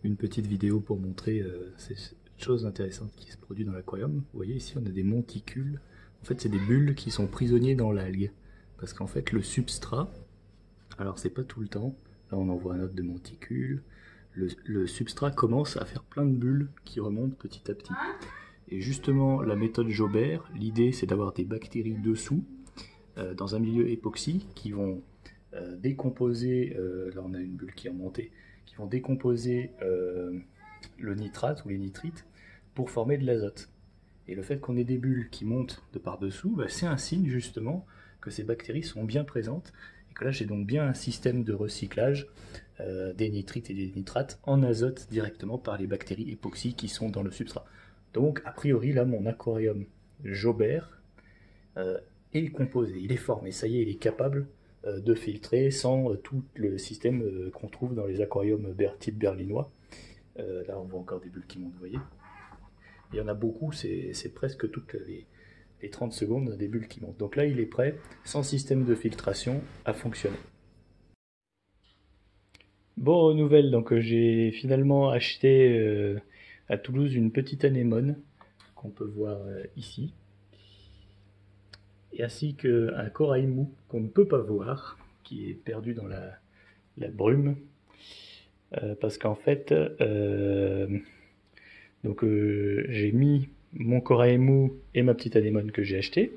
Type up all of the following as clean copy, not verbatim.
une petite vidéo pour montrer ces choses intéressantes qui se produisent dans l'aquarium. Vous voyez ici on a des monticules. En fait c'est des bulles qui sont prisonniers dans l'algue. Parce qu'en fait le substrat, alors c'est pas tout le temps, là on en voit un autre de monticule, le substrat commence à faire plein de bulles qui remontent petit à petit. Et justement la méthode Jaubert, l'idée c'est d'avoir des bactéries dessous, dans un milieu époxy, qui vont décomposer, là on a une bulle qui est remontée, qui vont décomposer le nitrate ou les nitrites pour former de l'azote. Et le fait qu'on ait des bulles qui montent de par-dessous, bah, c'est un signe justement que ces bactéries sont bien présentes et que là j'ai donc bien un système de recyclage des nitrites et des nitrates en azote directement par les bactéries époxy qui sont dans le substrat. Donc a priori là mon aquarium Jaubert est composé, il est formé, ça y est, il est capable de filtrer sans tout le système qu'on trouve dans les aquariums type berlinois. Là on voit encore des bulles qui montent, vous voyez. Il y en a beaucoup, c'est presque toutes les 30 secondes, on a des bulles qui montent. Donc là il est prêt, sans système de filtration, à fonctionner. Bon, nouvelle, donc j'ai finalement acheté à Toulouse une petite anémone qu'on peut voir ici, et ainsi qu'un corail mou qu'on ne peut pas voir, qui est perdu dans la brume, parce qu'en fait, j'ai mis mon corail mou et ma petite anémone que j'ai acheté,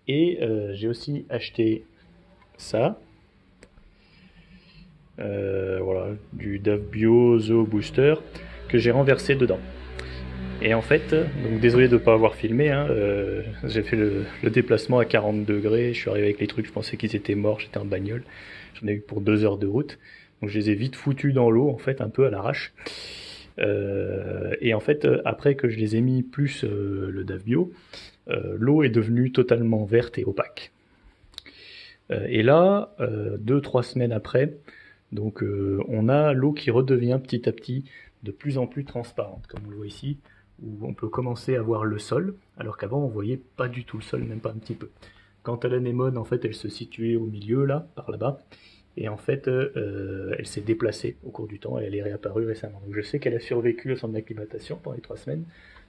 et j'ai aussi acheté ça, voilà, du DAF Bio Zoo Booster que j'ai renversé dedans. Et en fait, donc désolé de ne pas avoir filmé, hein, j'ai fait le déplacement à 40 degrés, je suis arrivé avec les trucs, je pensais qu'ils étaient morts, j'étais en bagnole, j'en ai eu pour 2 heures de route, donc je les ai vite foutus dans l'eau, en fait, un peu à l'arrache. Et en fait, après que je les ai mis plus le DAF Bio, l'eau est devenue totalement verte et opaque. Et là, 2-3 semaines après, donc on a l'eau qui redevient petit à petit de plus en plus transparente, comme on le voit ici, où on peut commencer à voir le sol, alors qu'avant on voyait pas du tout le sol, même pas un petit peu. Quant à l'anémone, en fait, elle se situait au milieu, là, par là-bas, et en fait, elle s'est déplacée au cours du temps, et elle est réapparue récemment. Donc je sais qu'elle a survécu au centre d'acclimatation pendant les 3 semaines.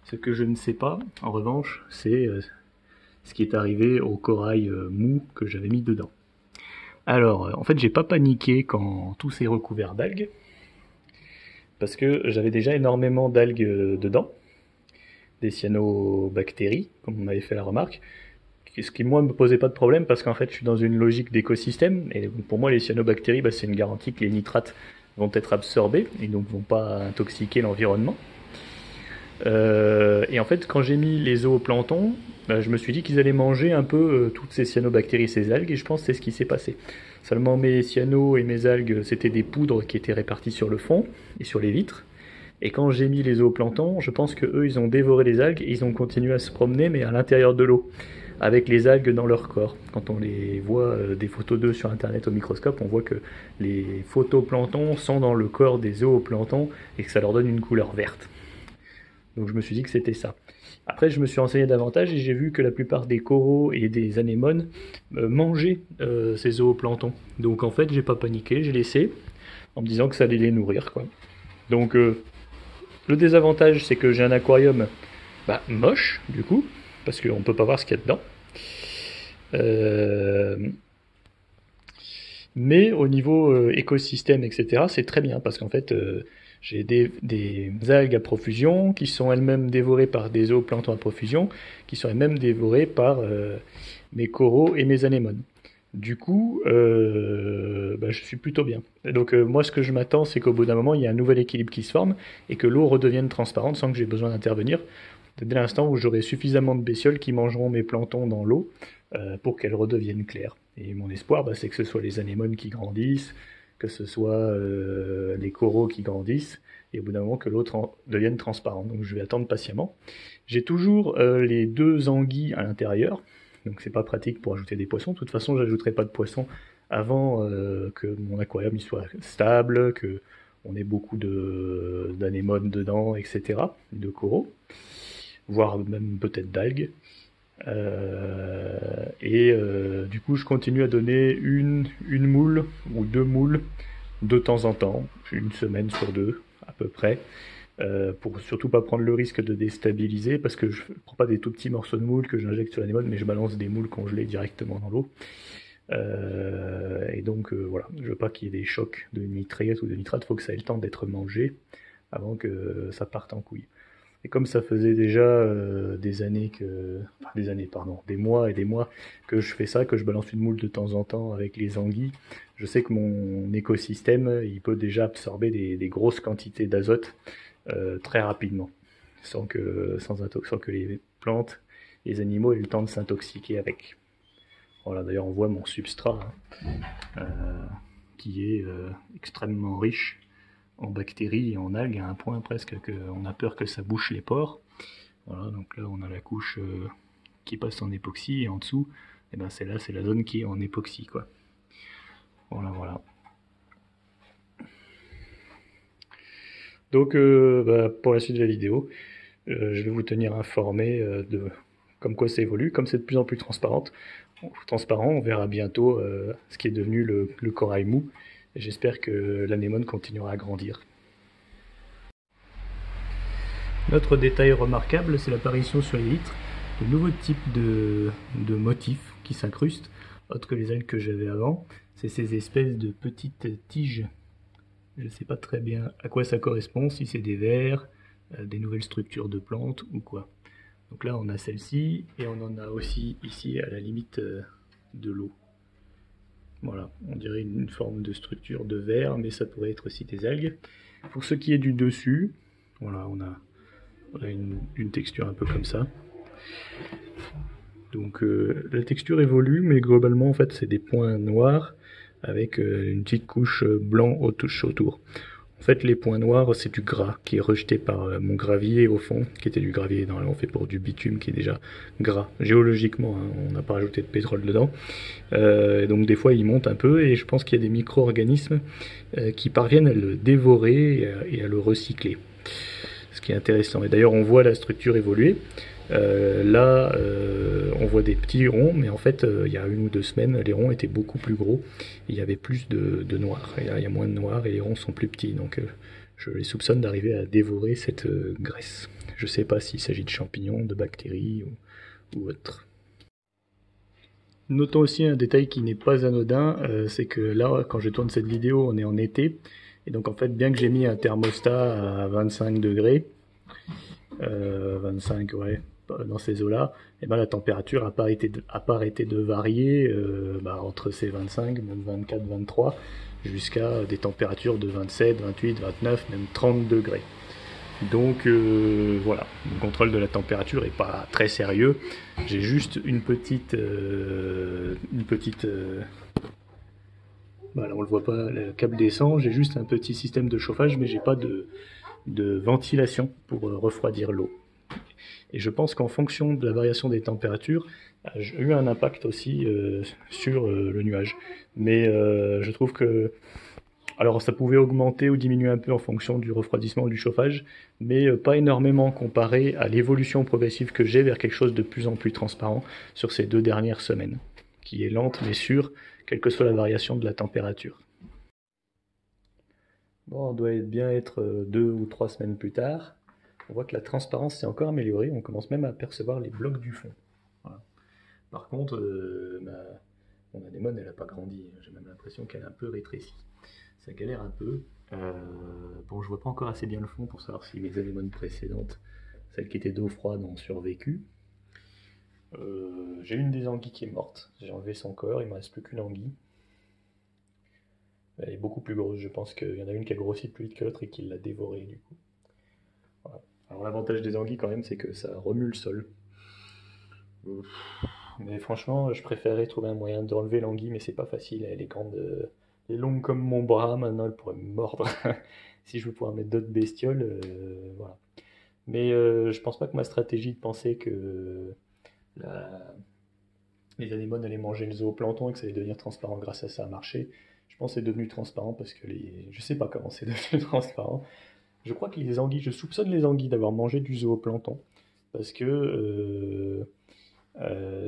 Ce que je ne sais pas, en revanche, c'est ce qui est arrivé au corail mou que j'avais mis dedans. Alors, en fait, j'ai pas paniqué quand tout s'est recouvert d'algues, parce que j'avais déjà énormément d'algues dedans, des cyanobactéries, comme on m'avait fait la remarque, ce qui moi me posait pas de problème parce qu'en fait je suis dans une logique d'écosystème et pour moi les cyanobactéries c'est une garantie que les nitrates vont être absorbés et donc vont pas intoxiquer l'environnement. Et en fait quand j'ai mis les zooplanctons, je me suis dit qu'ils allaient manger un peu toutes ces cyanobactéries, ces algues, et je pense que c'est ce qui s'est passé. Seulement mes cyanos et mes algues c'était des poudres qui étaient réparties sur le fond et sur les vitres. Et quand j'ai mis les zooplanctons, je pense que eux ils ont dévoré les algues et ils ont continué à se promener mais à l'intérieur de l'eau, avec les algues dans leur corps. Quand on les voit, des photos d'eux sur internet au microscope, on voit que les photoplanctons sont dans le corps des zooplanctons et que ça leur donne une couleur verte. Donc je me suis dit que c'était ça. Après je me suis renseigné davantage et j'ai vu que la plupart des coraux et des anémones mangeaient ces zooplanctons. Donc en fait j'ai pas paniqué, j'ai laissé en me disant que ça allait les nourrir, quoi. Donc le désavantage c'est que j'ai un aquarium moche du coup, parce qu'on peut pas voir ce qu'il y a dedans. Euh, mais au niveau écosystème, etc., c'est très bien parce qu'en fait, j'ai des algues à profusion qui sont elles-mêmes dévorées par des zooplanctons à profusion, qui sont elles-mêmes dévorées par mes coraux et mes anémones. Du coup, je suis plutôt bien. Et donc moi, ce que je m'attends, c'est qu'au bout d'un moment, il y a un nouvel équilibre qui se forme et que l'eau redevienne transparente sans que j'ai besoin d'intervenir. Dès l'instant où j'aurai suffisamment de bestioles qui mangeront mes planctons dans l'eau pour qu'elles redeviennent claires. Et mon espoir, c'est que ce soit les anémones qui grandissent, que ce soit les coraux qui grandissent, et au bout d'un moment que l'eau devienne transparente. Donc je vais attendre patiemment. J'ai toujours les 2 anguilles à l'intérieur, donc c'est pas pratique pour ajouter des poissons. De toute façon, j'ajouterai pas de poissons avant que mon aquarium il soit stable, que on ait beaucoup d'anémones dedans, etc., de coraux, voire même peut-être d'algues. Du coup, je continue à donner une moule ou 2 moules de temps en temps, une semaine sur deux à peu près, pour surtout pas prendre le risque de déstabiliser, parce que je prends pas des tout petits morceaux de moule que j'injecte sur l'anémone, mais je balance des moules congelés directement dans l'eau. Et donc voilà, je veux pas qu'il y ait des chocs de nitrate ou de nitrate, faut que ça ait le temps d'être mangé avant que ça parte en couille. Et comme ça faisait déjà des années que, enfin des années, pardon, des mois et des mois que je fais ça, que je balance une moule de temps en temps avec les anguilles, je sais que mon écosystème, il peut déjà absorber des grosses quantités d'azote très rapidement, sans que les plantes, les animaux aient le temps de s'intoxiquer avec. Voilà, d'ailleurs on voit mon substrat hein, qui est extrêmement riche en bactéries et en algues à un point presque qu'on a peur que ça bouche les pores. Voilà, donc là on a la couche qui passe en époxy et en dessous, et ben c'est la zone qui est en époxy quoi. Voilà, voilà. Donc pour la suite de la vidéo, je vais vous tenir informé de comme quoi ça évolue, comme c'est de plus en plus transparent, on verra bientôt ce qui est devenu le corail mou. J'espère que l'anémone continuera à grandir. L'autre détail remarquable, c'est l'apparition sur les vitres de nouveaux types de motifs qui s'incrustent, autres que les algues que j'avais avant. C'est ces espèces de petites tiges. Je ne sais pas très bien à quoi ça correspond, si c'est des vers, des nouvelles structures de plantes ou quoi. Donc là on a celle-ci et on en a aussi ici à la limite de l'eau. Voilà, on dirait une forme de structure de verre, mais ça pourrait être aussi des algues. Pour ce qui est du dessus, voilà, on a une texture un peu comme ça. Donc la texture évolue, mais globalement en fait c'est des points noirs avec une petite couche blanc autour. En fait les points noirs c'est du gras qui est rejeté par mon gravier au fond, qui était du gravier normalement fait pour du bitume qui est déjà gras. Géologiquement, hein, on n'a pas rajouté de pétrole dedans. Donc des fois il monte un peu et je pense qu'il y a des micro-organismes qui parviennent à le dévorer et à le recycler. Ce qui est intéressant. Et d'ailleurs on voit la structure évoluer. Là, on voit des petits ronds, mais en fait, il y a 1 ou 2 semaines, les ronds étaient beaucoup plus gros. Il y avait plus de noir. Et là, il y a moins de noir et les ronds sont plus petits. Donc, je les soupçonne d'arriver à dévorer cette graisse. Je ne sais pas s'il s'agit de champignons, de bactéries ou autre. Notons aussi un détail qui n'est pas anodin, c'est que là, quand je tourne cette vidéo, on est en été. Et donc, en fait, bien que j'ai mis un thermostat à 25 degrés, 25, ouais, dans ces eaux-là, et ben la température n'a pas arrêté de varier entre ces 25, même 24, 23, jusqu'à des températures de 27, 28, 29, même 30 degrés. Donc voilà, le contrôle de la température est pas très sérieux. J'ai juste une petite, voilà, on le voit pas, le câble descend. J'ai juste un petit système de chauffage, mais j'ai pas de ventilation pour refroidir l'eau. Et je pense qu'en fonction de la variation des températures, j'ai eu un impact aussi sur le nuage. Mais je trouve que alors ça pouvait augmenter ou diminuer un peu en fonction du refroidissement ou du chauffage, mais pas énormément comparé à l'évolution progressive que j'ai vers quelque chose de plus en plus transparent sur ces 2 dernières semaines, qui est lente mais sûre, quelle que soit la variation de la température. Bon, on doit bien être 2 ou 3 semaines plus tard. On voit que la transparence s'est encore améliorée, on commence même à percevoir les blocs du fond. Voilà. Par contre, mon anémone, elle n'a pas grandi, j'ai même l'impression qu'elle a un peu rétréci. Ça galère un peu. Bon, je vois pas encore assez bien le fond pour savoir si mes anémones précédentes, celles qui étaient d'eau froide, ont survécu. J'ai une des anguilles qui est morte. J'ai enlevé son corps, il me reste plus qu'une anguille. Elle est beaucoup plus grosse, je pense qu'il y en a une qui a grossi plus vite que l'autre et qui l'a dévorée du coup. Voilà. Alors l'avantage des anguilles quand même, c'est que ça remue le sol. Mais franchement, je préférerais trouver un moyen d'enlever l'anguille, mais c'est pas facile. Elle est grande, elle est longue comme mon bras. Maintenant, elle pourrait me mordre. Si je veux pouvoir mettre d'autres bestioles, voilà. Mais je pense pas que ma stratégie de penser que la- les anémones allaient manger le zooplancton et que ça allait devenir transparent grâce à ça a marché. Je pense que c'est devenu transparent parce que je sais pas comment c'est devenu transparent. Je crois que les anguilles, je soupçonne les anguilles d'avoir mangé du zooplancton parce que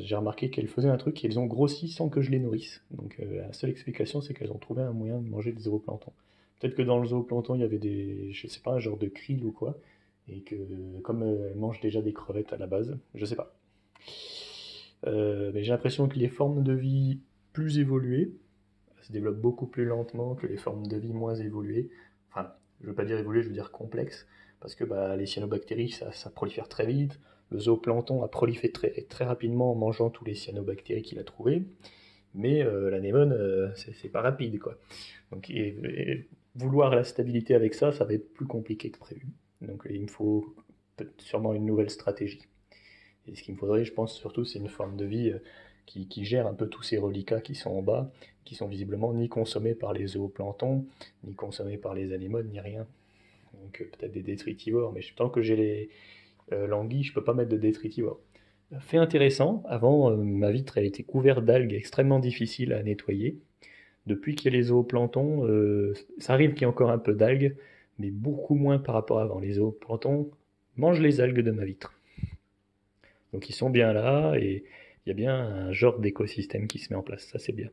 j'ai remarqué qu'elles faisaient un truc, qu'elles ont grossi sans que je les nourrisse. Donc la seule explication, c'est qu'elles ont trouvé un moyen de manger des zooplanctons. Peut-être que dans le zooplancton, il y avait des, je sais pas, un genre de krill ou quoi, et que comme elles mangent déjà des crevettes à la base, je sais pas. Mais j'ai l'impression que les formes de vie plus évoluées se développent beaucoup plus lentement que les formes de vie moins évoluées. Enfin, je veux pas dire évoluées, je veux dire complexes, parce que bah, les cyanobactéries, ça prolifère très vite. Le zooplancton a proliféré très rapidement en mangeant tous les cyanobactéries qu'il a trouvés, mais l'anémone, c'est pas rapide, quoi. Donc, vouloir la stabilité avec ça, ça va être plus compliqué que prévu. Donc, il me faut sûrement une nouvelle stratégie. Et ce qu'il me faudrait, je pense surtout, c'est une forme de vie qui gère un peu tous ces reliquats qui sont en bas, qui sont visiblement ni consommés par les zooplanctons, ni consommés par les anémones, ni rien. Donc peut-être des détritivores, mais tant que j'ai les l'anguille, je peux pas mettre de détritivores. Fait intéressant, avant, ma vitre elle était couverte d'algues extrêmement difficiles à nettoyer. Depuis qu'il y a les zooplanctons, ça arrive qu'il y ait encore un peu d'algues, mais beaucoup moins par rapport à avant. Les zooplanctons mangent les algues de ma vitre. Donc ils sont bien là et il y a bien un genre d'écosystème qui se met en place. Ça, c'est bien.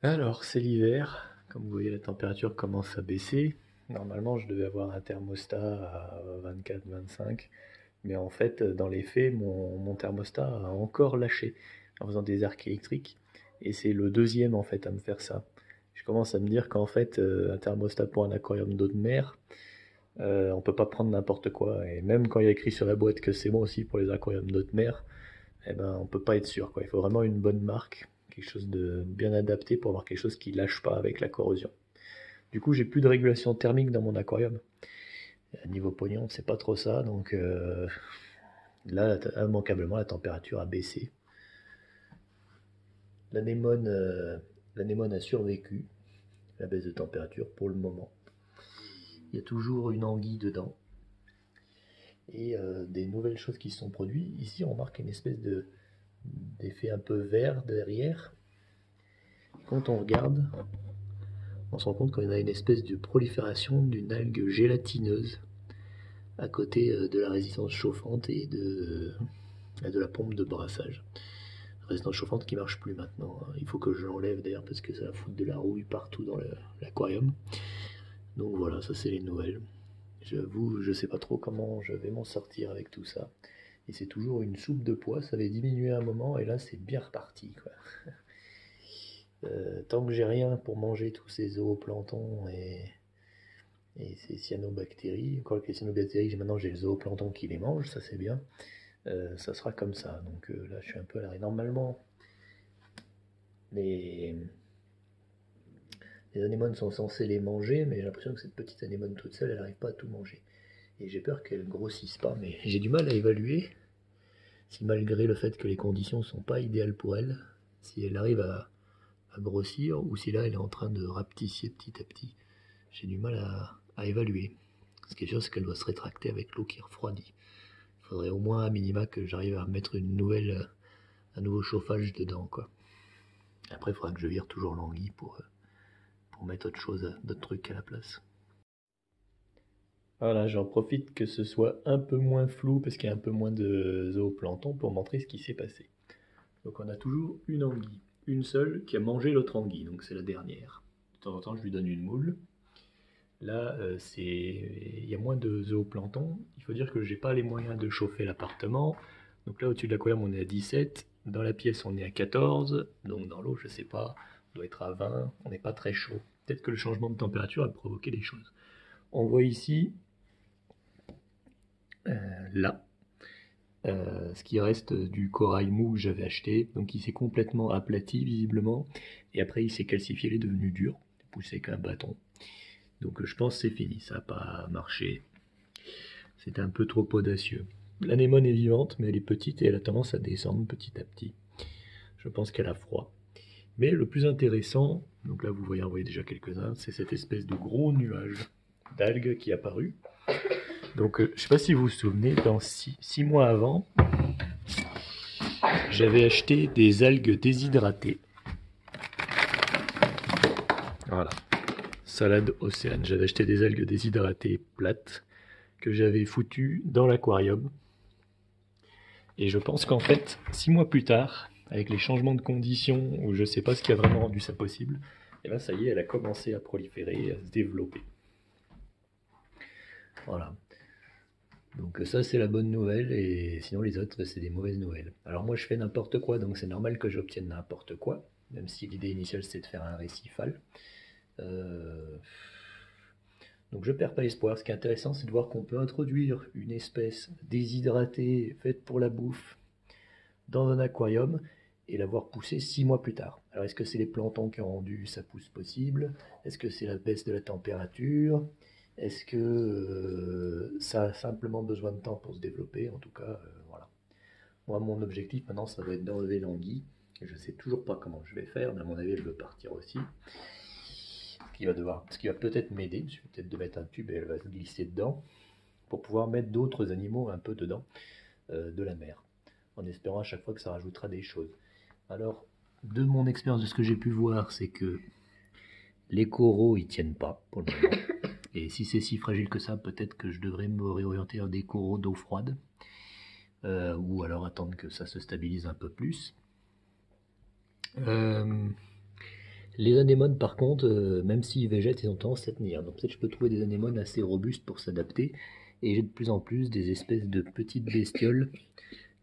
Alors, c'est l'hiver. Comme vous voyez, la température commence à baisser. Normalement, je devais avoir un thermostat à 24-25. Mais en fait, dans les faits, mon thermostat a encore lâché en faisant des arcs électriques. Et c'est le deuxième en fait à me faire ça. Je commence à me dire qu'en fait, un thermostat pour un aquarium d'eau de mer, on peut pas prendre n'importe quoi. Et même quand il y a écrit sur la boîte que c'est bon aussi pour les aquariums d'eau de mer, eh ben, on peut pas être sûr, quoi. Il faut vraiment une bonne marque, quelque chose de bien adapté pour avoir quelque chose qui lâche pas avec la corrosion. Du coup, j'ai plus de régulation thermique dans mon aquarium. Niveau pognon, c'est pas trop ça, donc là, immanquablement, la température a baissé. L'anémone, l'anémone a survécu la baisse de température pour le moment. Il y a toujours une anguille dedans et des nouvelles choses qui se sont produites. Ici, on remarque une espèce d'effet un peu vert derrière. Quand on regarde, on se rend compte qu'on a une espèce de prolifération d'une algue gélatineuse à côté de la résistance chauffante et de la pompe de brassage. Résistance chauffante qui marche plus maintenant. Il faut que je l'enlève d'ailleurs parce que ça va foutre de la rouille partout dans l'aquarium. Donc voilà, ça c'est les nouvelles. J'avoue, je sais pas trop comment je vais m'en sortir avec tout ça. Et c'est toujours une soupe de poids, ça avait diminué à un moment et là c'est bien reparti, quoi. Tant que j'ai rien pour manger tous ces zooplanctons et ces cyanobactéries, encore que les cyanobactéries, maintenant j'ai le zooplancton qui les mange, ça c'est bien. ça sera comme ça. Donc là, je suis un peu à l'arrêt. Normalement, les, les anémones sont censées les manger, mais j'ai l'impression que cette petite anémone toute seule, elle n'arrive pas à tout manger. Et j'ai peur qu'elle grossisse pas, mais j'ai du mal à évaluer si malgré le fait que les conditions ne sont pas idéales pour elle, si elle arrive à grossir ou si là elle est en train de rapetisser petit à petit. J'ai du mal à évaluer. Ce qui est sûr, c'est qu'elle doit se rétracter avec l'eau qui refroidit. Il faudrait au moins à minima que j'arrive à mettre un nouveau chauffage dedans, quoi. Après, il faudra que je vire toujours l'anguille pour mettre autre chose, d'autres trucs à la place. Voilà, j'en profite que ce soit un peu moins flou parce qu'il y a un peu moins de zooplancton pour montrer ce qui s'est passé. Donc on a toujours une anguille, une seule qui a mangé l'autre anguille, donc c'est la dernière. De temps en temps, je lui donne une moule. Là, il y a moins de zooplancton. Il faut dire que j'ai pas les moyens de chauffer l'appartement. Donc là, au-dessus de l'aquarium, on est à 17. Dans la pièce, on est à 14. Donc dans l'eau, je sais pas, on doit être à 20. On n'est pas très chaud. Peut-être que le changement de température a provoqué des choses. On voit ici, là, ce qui reste du corail mou que j'avais acheté. Donc il s'est complètement aplati visiblement. Et après, il s'est calcifié, il est devenu dur. Poussé avec un bâton. Donc je pense que c'est fini, ça n'a pas marché. C'était un peu trop audacieux. L'anémone est vivante, mais elle est petite et elle a tendance à descendre petit à petit. Je pense qu'elle a froid. Mais le plus intéressant, donc là vous voyez déjà quelques-uns, c'est cette espèce de gros nuage d'algues qui est apparu. Donc je ne sais pas si vous vous souvenez, dans 6 mois avant, j'avais acheté des algues déshydratées. Voilà. Salade océane. J'avais acheté des algues déshydratées plates que j'avais foutues dans l'aquarium. Et je pense qu'en fait, 6 mois plus tard, avec les changements de conditions, où je ne sais pas ce qui a vraiment rendu ça possible, et bien ça y est, elle a commencé à proliférer, à se développer. Voilà. Donc ça c'est la bonne nouvelle, et sinon les autres c'est des mauvaises nouvelles. Alors moi je fais n'importe quoi, donc c'est normal que j'obtienne n'importe quoi, même si l'idée initiale c'est de faire un récifal. Donc je perds pas espoir. Ce qui est intéressant c'est de voir qu'on peut introduire une espèce déshydratée, faite pour la bouffe, dans un aquarium et l'avoir poussé 6 mois plus tard. Alors est-ce que c'est les planctons qui ont rendu sa pousse possible? Est-ce que c'est la baisse de la température? Est-ce que ça a simplement besoin de temps pour se développer? En tout cas, voilà. Moi, mon objectif maintenant, ça va être d'enlever l'anguille. Je ne sais toujours pas comment je vais faire, mais à mon avis, elle veut partir aussi. Ce qui va peut-être m'aider, je vais peut-être de mettre un tube et elle va se glisser dedans pour pouvoir mettre d'autres animaux un peu dedans de la mer, en espérant à chaque fois que ça rajoutera des choses. Alors, de mon expérience, de ce que j'ai pu voir, c'est que les coraux, ils tiennent pas pour le moment. Et si c'est si fragile que ça, peut-être que je devrais me réorienter vers des coraux d'eau froide. Ou alors attendre que ça se stabilise un peu plus. Les anémones, par contre, même s'ils végètent, ils ont tendance à tenir. Donc peut-être que je peux trouver des anémones assez robustes pour s'adapter. Et j'ai de plus en plus des espèces de petites bestioles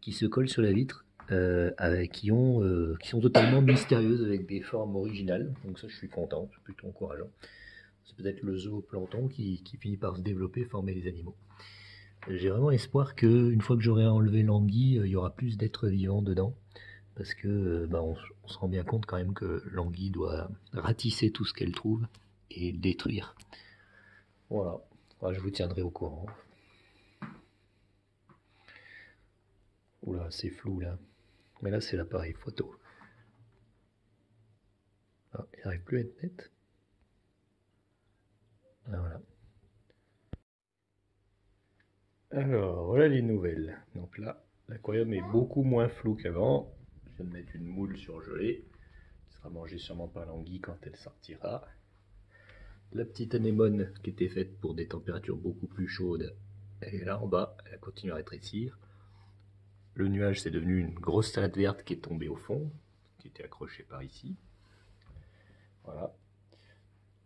qui se collent sur la vitre, qui sont totalement mystérieuses avec des formes originales. Donc ça, je suis content, c'est plutôt encourageant. C'est peut-être le zooplancton qui finit par se développer, former les animaux. J'ai vraiment espoir qu'une fois que j'aurai enlevé l'anguille, il y aura plus d'êtres vivants dedans. Parce que on se rend bien compte quand même que l'anguille doit ratisser tout ce qu'elle trouve et détruire. Voilà. Je vous tiendrai au courant. Oula, c'est flou là. Mais là, c'est l'appareil photo. Ah, il n'arrive plus à être net. Ah, voilà. Alors, voilà les nouvelles. Donc là, l'aquarium est beaucoup moins flou qu'avant. Je viens de mettre une moule surgelée, qui sera mangée sûrement par l'anguille quand elle sortira. La petite anémone qui était faite pour des températures beaucoup plus chaudes, elle est là en bas, elle continue à rétrécir. Le nuage, c'est devenu une grosse salade verte qui est tombée au fond, qui était accrochée par ici. Voilà.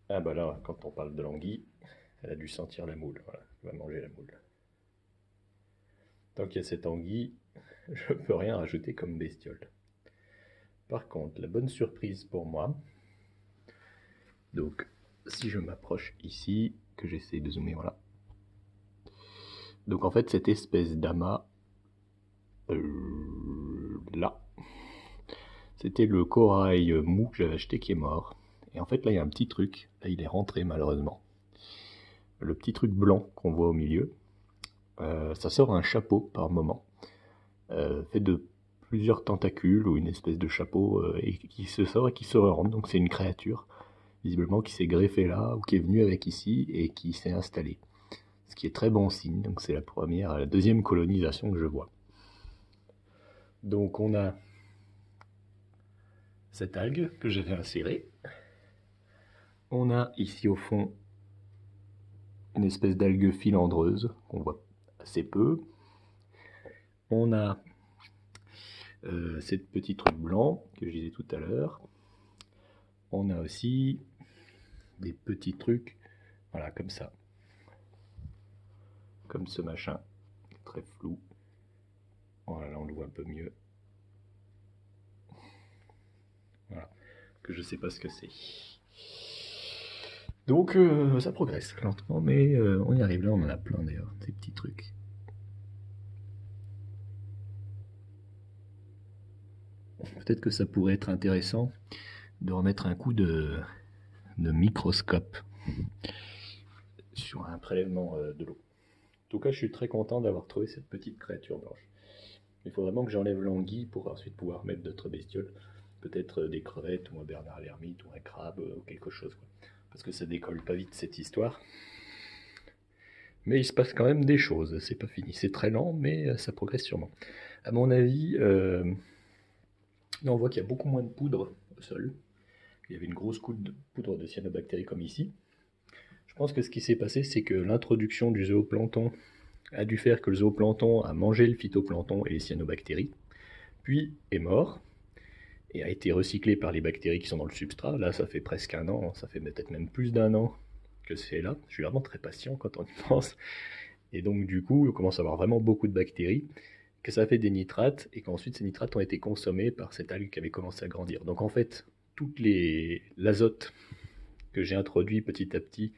Ah bah là, quand on parle de l'anguille, elle a dû sentir la moule. Voilà, elle va manger la moule. Tant qu'il y a cette anguille, je ne peux rien rajouter comme bestiole. Par contre, la bonne surprise pour moi, donc si je m'approche ici, que j'essaie de zoomer, voilà. Donc en fait, cette espèce d'amas, Là. C'était le corail mou que j'avais acheté qui est mort. Et en fait là il y a un petit truc, là il est rentré malheureusement. Le petit truc blanc qu'on voit au milieu, ça sort un chapeau par moment, fait de plusieurs tentacules ou une espèce de chapeau et qui se sort et qui se rentre. Donc c'est une créature visiblement qui s'est greffée là ou qui est venue avec ici et qui s'est installée. Ce qui est très bon signe. Donc c'est la deuxième colonisation que je vois. Donc on a cette algue que j'avais insérée. On a ici au fond une espèce d'algue filandreuse qu'on voit assez peu. On a cette petite truc blanc que je disais tout à l'heure. On a aussi des petits trucs, voilà, comme ça. Comme ce machin, très flou. Voilà, là on le voit un peu mieux. Voilà, que je sais pas ce que c'est. Donc ça progresse lentement, mais on y arrive. Là on en a plein d'ailleurs, ces petits trucs. Peut-être que ça pourrait être intéressant de remettre un coup de microscope sur un prélèvement de l'eau. En tout cas, je suis très content d'avoir trouvé cette petite créature blanche. Il faut vraiment que j'enlève l'anguille pour ensuite pouvoir mettre d'autres bestioles. Peut-être des crevettes ou un Bernard l'ermite ou un crabe ou quelque chose, quoi. Parce que ça décolle pas vite cette histoire. Mais il se passe quand même des choses, c'est pas fini. C'est très lent, mais ça progresse sûrement. À mon avis, là on voit qu'il y a beaucoup moins de poudre au sol. Il y avait une grosse couche de poudre de cyanobactéries comme ici. Je pense que ce qui s'est passé, c'est que l'introduction du zooplancton a dû faire que le zooplancton a mangé le phytoplancton et les cyanobactéries, puis est mort, et a été recyclé par les bactéries qui sont dans le substrat. Là, ça fait presque un an, ça fait peut-être même plus d'un an que c'est là. Je suis vraiment très patient quand on y pense. Et donc, du coup, on commence à avoir vraiment beaucoup de bactéries, que ça fait des nitrates, et qu'ensuite ces nitrates ont été consommés par cette algue qui avait commencé à grandir. Donc, en fait, l'azote que j'ai introduit petit à petit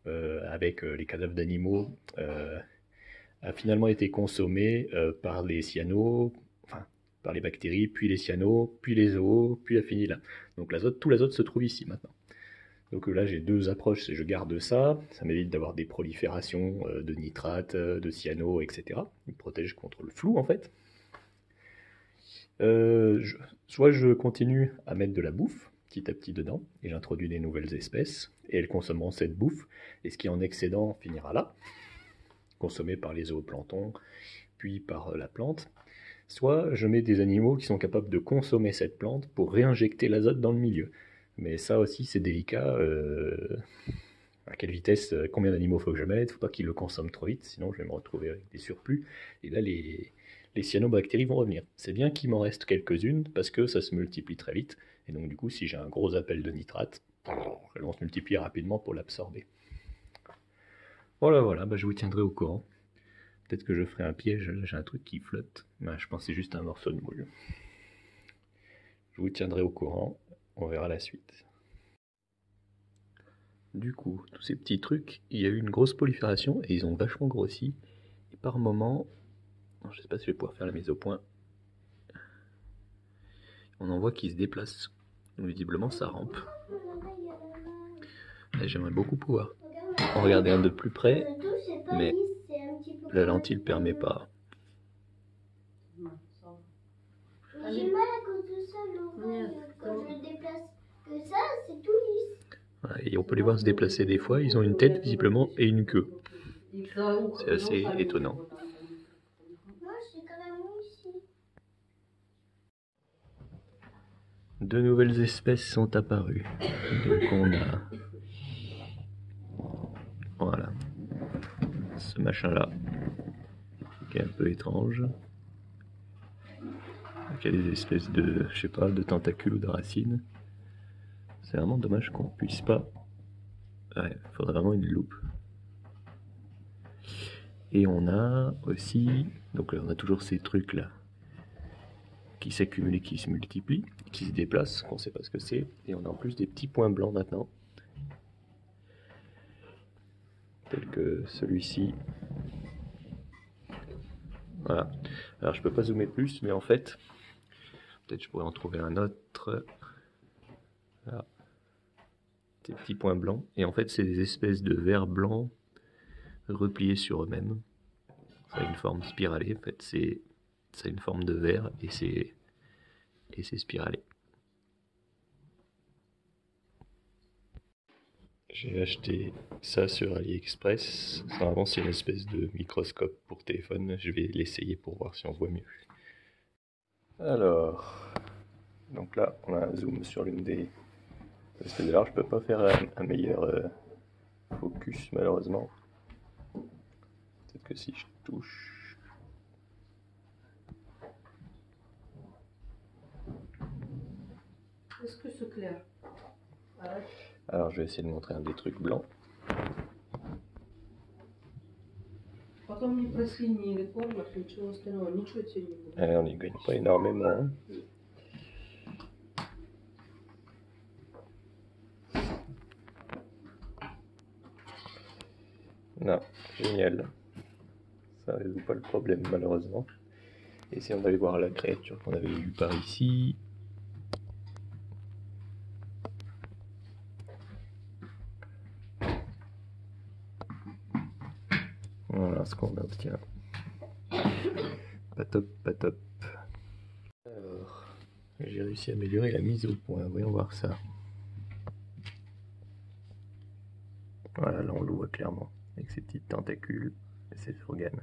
avec les cadavres d'animaux a finalement été consommé par les cyanos, enfin par les bactéries, puis les cyanos, puis les zoos, puis a fini là. Donc l'azote, tout l'azote se trouve ici maintenant. Donc là j'ai deux approches, c'est je garde ça m'évite d'avoir des proliférations de nitrates, de cyanos, etc. Il me protège contre le flou en fait. Soit je continue à mettre de la bouffe petit à petit dedans, et j'introduis des nouvelles espèces, et elles consommeront cette bouffe, et ce qui est en excédent finira là, consommé par les zooplanctons, puis par la plante. Soit je mets des animaux qui sont capables de consommer cette plante pour réinjecter l'azote dans le milieu. Mais ça aussi c'est délicat. À quelle vitesse, combien d'animaux faut que je mette? Faut pas qu'ils le consomment trop vite, sinon je vais me retrouver avec des surplus. Et là les cyanobactéries vont revenir. C'est bien qu'il m'en reste quelques-unes parce que ça se multiplie très vite. Et donc du coup si j'ai un gros appel de nitrate, elles vont se multiplier rapidement pour l'absorber. Voilà, bah, je vous tiendrai au courant. Peut-être que je ferai un piège, j'ai un truc qui flotte. Ben, je pense que c'est juste un morceau de moule. Je vous tiendrai au courant, on verra la suite. Du coup, tous ces petits trucs, il y a eu une grosse prolifération et ils ont vachement grossi. Et par moment, je sais pas si je vais pouvoir faire la mise au point, on en voit qu'ils se déplacent. Donc visiblement ça rampe. J'aimerais beaucoup pouvoir en regarder un de plus près, mais la lentille ne permet pas. J'ai mal à cause de ça, Laura. Quand je déplace que ça, c'est tout lisse. Et on peut les voir se déplacer des fois, ils ont une tête visiblement et une queue. C'est assez étonnant. Moi, c'est carrément ici. De nouvelles espèces sont apparues. Donc on a... Voilà. Ce machin-là, qui est un peu étrange. Il y a des espèces de, je sais pas, de tentacules ou de racines. C'est vraiment dommage qu'on puisse pas... Ouais, il faudrait vraiment une loupe. Et on a aussi... Donc là, on a toujours ces trucs-là qui s'accumulent et qui se multiplient, qui se déplacent, on ne sait pas ce que c'est. Et on a en plus des petits points blancs maintenant. Tel que celui-ci. Voilà. Alors je peux pas zoomer plus, mais en fait, peut-être je pourrais en trouver un autre. Là. Ces petits points blancs. Et en fait, c'est des espèces de vers blancs repliés sur eux-mêmes. Ça a une forme spiralée. En fait, ça a une forme de verre et c'est spiralé. J'ai acheté ça sur AliExpress. Normalement, c'est une espèce de microscope pour téléphone. Je vais l'essayer pour voir si on voit mieux. Alors, donc là, on a un zoom sur l'une des espèces de larves. Je peux pas faire un meilleur focus, malheureusement. Peut-être que si je touche. Est-ce que c'est clair? Alors, je vais essayer de montrer un des trucs blancs. Потом не проси ни рекламных, ничего остального, ничего тебе не будет. On n'y gagne pas énormément. Non, génial. Ça résout pas le problème, malheureusement. Et si on va aller voir la créature qu'on avait vue par ici. Voilà ce qu'on obtient. Pas top, pas top. Alors, j'ai réussi à améliorer la mise au point. Voyons voir ça. Voilà, là on le voit clairement. Avec ses petites tentacules et ses organes.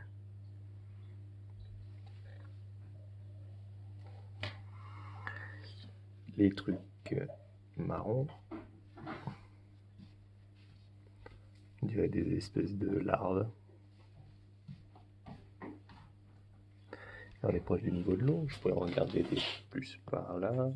Les trucs marrons. On dirait des espèces de larves. On est proche du niveau de l'eau, je pourrais regarder des plus par là.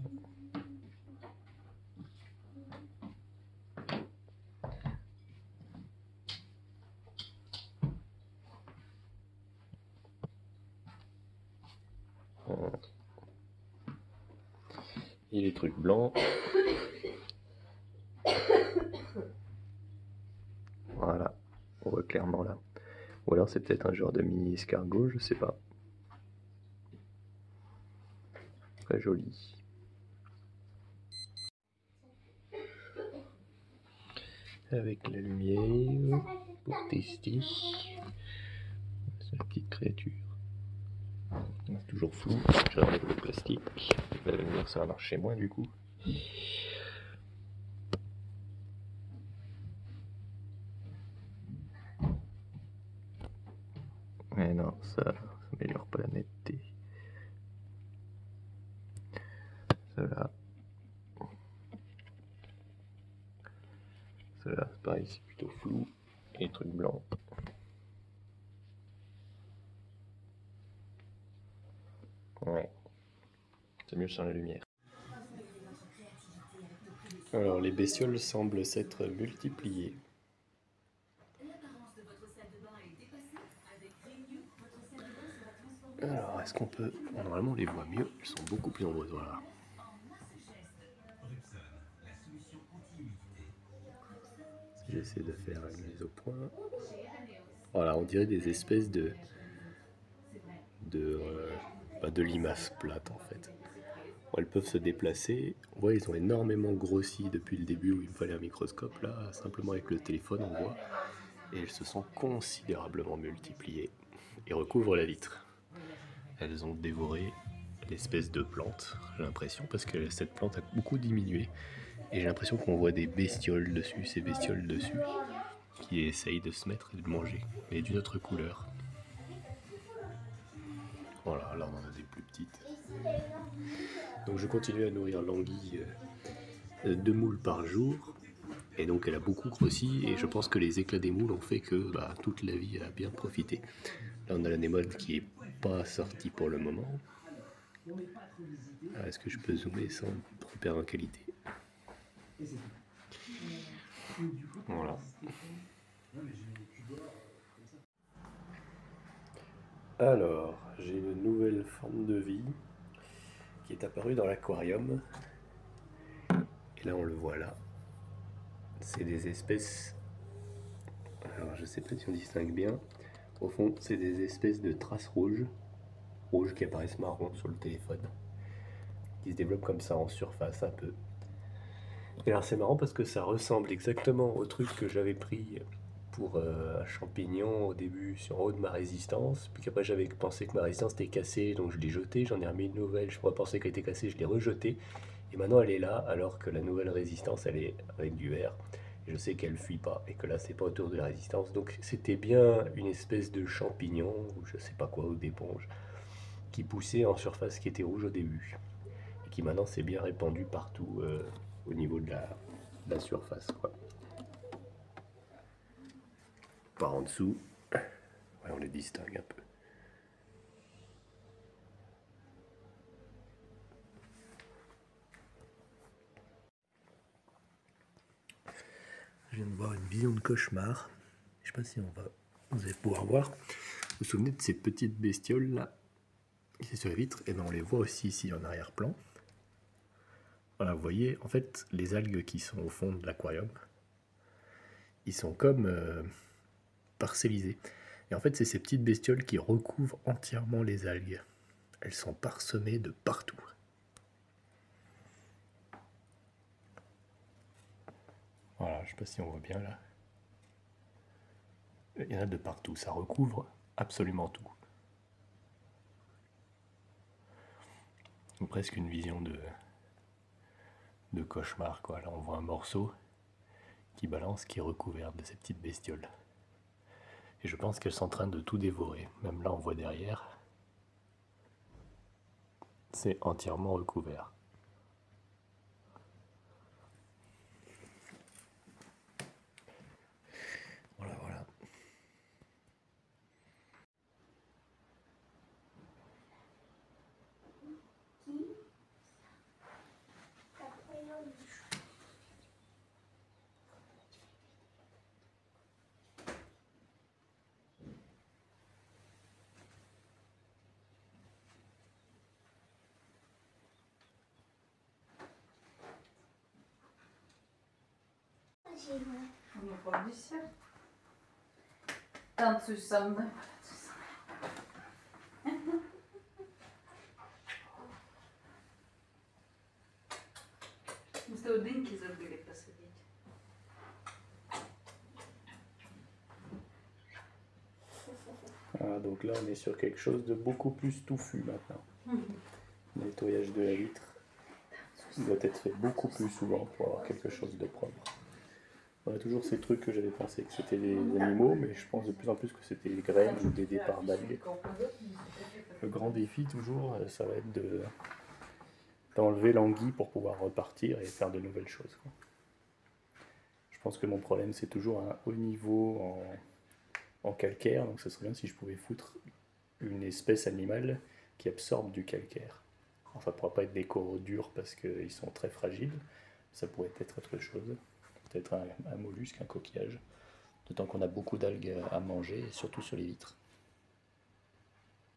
Et les trucs blancs. Voilà, on voit clairement là. Ou alors c'est peut-être un genre de mini escargot, je sais pas. Très joli. Avec la lumière pour tester. C'est une petite créature. C'est toujours flou. J'enlève le plastique. La lumière ça va marcher moins du coup. Mais non, ça améliore pas la netteté. Cela, c'est pareil, c'est plutôt flou. Et les trucs blancs. Ouais, c'est mieux sans la lumière. Alors, les bestioles semblent s'être multipliées. Alors, est-ce qu'on peut... Normalement, on les voit mieux. Elles sont beaucoup plus nombreuses, voilà. Si j'essaie de faire une mise au point... Voilà, on dirait des espèces de limaces plates, en fait. Bon, elles peuvent se déplacer. On voit, ils ont énormément grossi depuis le début où il me fallait un microscope. Là, simplement avec le téléphone, on voit. Et elles se sont considérablement multipliées et recouvrent la vitre. Elles ont dévoré l'espèce de plante, j'ai l'impression, parce que cette plante a beaucoup diminué. Et j'ai l'impression qu'on voit des bestioles dessus, ces bestioles dessus, qui essayent de se mettre et de manger, mais d'une autre couleur. Voilà, là on en a des plus petites. Donc je continue à nourrir l'anguille 2 moules par jour. Et donc elle a beaucoup grossi et je pense que les éclats des moules ont fait que toute la vie a bien profité. Là on a l'anémone qui est pas sortie pour le moment. Est-ce que je peux zoomer sans trop perdre en qualité? Voilà. Alors, j'ai une nouvelle forme de vie qui est apparue dans l'aquarium. Et là on le voit là. C'est des espèces... Alors je sais pas si on distingue bien. Au fond, c'est des espèces de traces rouges rouges qui apparaissent marron sur le téléphone, qui se développent comme ça en surface un peu. Et alors c'est marrant parce que ça ressemble exactement au truc que j'avais pris pour un champignon au début sur en haut de ma résistance, puis qu'après j'avais pensé que ma résistance était cassée, donc je l'ai jetée, j'en ai remis une nouvelle, je pensais qu'elle était cassée, je l'ai rejetée, et maintenant elle est là, alors que la nouvelle résistance elle est avec du verre, et je sais qu'elle fuit pas, et que là c'est pas autour de la résistance, donc c'était bien une espèce de champignon, ou je sais pas quoi, ou d'éponge, qui poussait en surface qui était rouge au début, et qui maintenant s'est bien répandu partout au niveau de la surface, quoi. Par en dessous, ouais, on les distingue un peu. Je viens de voir une vision de cauchemar. Je sais pas si vous allez pouvoir voir. Vous vous souvenez de ces petites bestioles là, qui sont sur les vitres? Et bien on les voit aussi ici en arrière-plan. Voilà, vous voyez, en fait, les algues qui sont au fond de l'aquarium, ils sont comme parcellisés. Et en fait, c'est ces petites bestioles qui recouvrent entièrement les algues. Elles sont parsemées de partout. Voilà, je sais pas si on voit bien là. Il y en a de partout, ça recouvre absolument tout. Presque une vision de cauchemar, quoi. Là, on voit un morceau qui balance, qui est recouvert de ces petites bestioles. Et je pense qu'elles sont en train de tout dévorer. Même là, on voit derrière, c'est entièrement recouvert. Voilà, voilà. On får lyssna. Danshusan. Måste ha dinki så blir det посадить. Voilà, donc là on est sur quelque chose de beaucoup plus touffu maintenant. Le nettoyage de la vitre doit être fait beaucoup plus souvent pour avoir quelque chose de propre. On a toujours ces trucs que j'avais pensé que c'était des animaux, mais je pense de plus en plus que c'était des graines ou des départs d'algues. Le grand défi toujours, ça va être d'enlever l'anguille pour pouvoir repartir et faire de nouvelles choses, quoi. Je pense que mon problème c'est toujours un haut niveau en calcaire, donc ce serait bien si je pouvais foutre une espèce animale qui absorbe du calcaire. Alors, ça ne pourra pas être des coraux durs parce qu'ils sont très fragiles, ça pourrait être autre chose, peut-être un mollusque, un coquillage, d'autant qu'on a beaucoup d'algues à manger, et surtout sur les vitres.